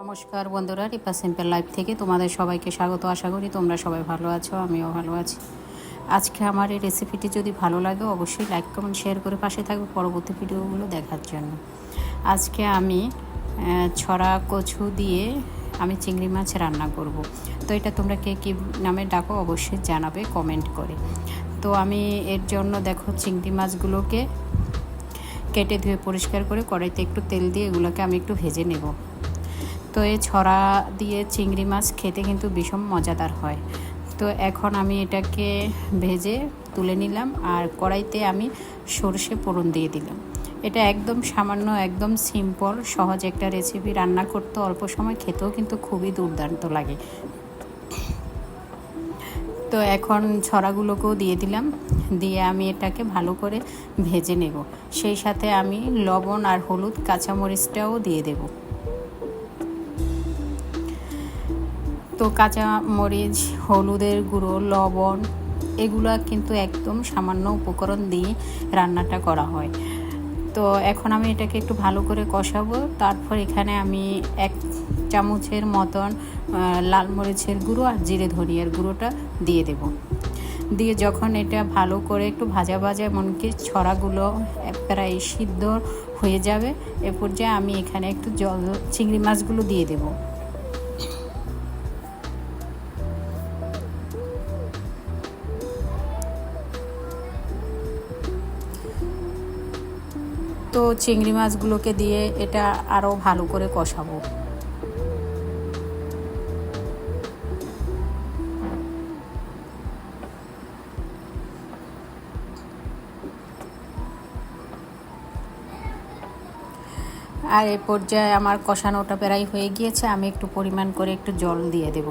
নমস্কার বন্ধুরা, Ripa simple life থেকে তোমাদের সবাইকে স্বাগত। আশা করি তোমরা সবাই ভালো আছো, আমিও ভালো আছি। আজকে আমার এই রেসিপিটি যদি ভালো লাগে অবশ্যই লাইক কমেন্ট শেয়ার করে পাশে থাকবে পরবর্তী ভিডিওগুলো দেখার জন্য। আজকে আমি ছড়া কচু দিয়ে আমি চিংড়ি মাছ রান্না করব। তো এটা তোমরা কে কী নামে ডাকো অবশ্যই জানাবে কমেন্ট করে। তো আমি এর জন্য দেখো চিংড়ি মাছগুলোকে কেটে ধুয়ে পরিষ্কার করে কড়াইতে একটু তেল দিয়ে এগুলোকে আমি একটু ভেজে নেব। তো এই ছড়া দিয়ে চিংড়ি মাছ খেতে কিন্তু ভীষণ মজাদার হয়। তো এখন আমি এটাকে ভেজে তুলে নিলাম আর কড়াইতে আমি সরষে ফোড়ন দিয়ে দিলাম। এটা একদম সামান্য, একদম সিম্পল সহজ একটা রেসিপি। রান্না করতে অল্প সময়, খেতেও কিন্তু খুবই দুর্দান্ত লাগে। তো এখন ছড়াগুলোকেও দিয়ে দিলাম, দিয়ে আমি এটাকে ভালো করে ভেজে নেব। সেই সাথে আমি লবণ আর হলুদ কাঁচামরিচটাও দিয়ে দেব। তো কাঁচামরিচ, হলুদের গুঁড়ো, লবণ এগুলো কিন্তু একদম সামান্য উপকরণ দিয়ে রান্নাটা করা হয়। তো এখন আমি এটাকে একটু ভালো করে কষাবো। তারপর এখানে আমি 1 চামচের মতন লাল মরিচের গুঁড়ো আর জিরে ধনিয়ার গুঁড়োটা দিয়ে দেব। দিয়ে যখন এটা ভালো করে একটু ভাজা ভাজা, এমনকি ছড়াগুলো প্রায় সিদ্ধ হয়ে যাবে, এ পর্যায়ে আমি এখানে একটু জল চিংড়ি মাছগুলো দিয়ে দেব। তো চিংড়ি মাছগুলোকে দিয়ে এটা আরও ভালো করে কষাবো। আর এ পর্যায়ে আমার কষানোটা প্রায় হয়ে গিয়েছে, আমি একটু পরিমাণ করে একটু জল দিয়ে দেব।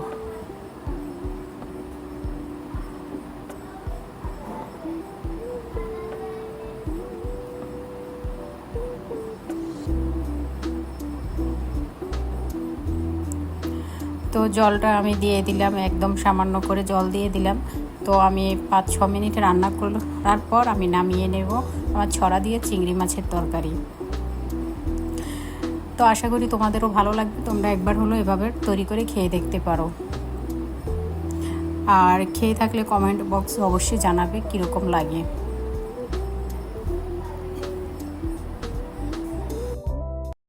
তো জলটা আমি দিয়ে দিলাম, একদম সামান্য করে জল দিয়ে দিলাম। তো আমি 5-6 মিনিট রান্না করার পর আমি নামিয়ে নেব আমার ছড়া দিয়ে চিংড়ি মাছের তরকারি। তো আশা করি তোমাদেরও ভালো লাগবে, তোমরা একবার হলো এভাবে তৈরি করে খেয়ে দেখতে পারো। আর খেয়ে থাকলে কমেন্ট বক্সে অবশ্যই জানাবে কীরকম লাগে।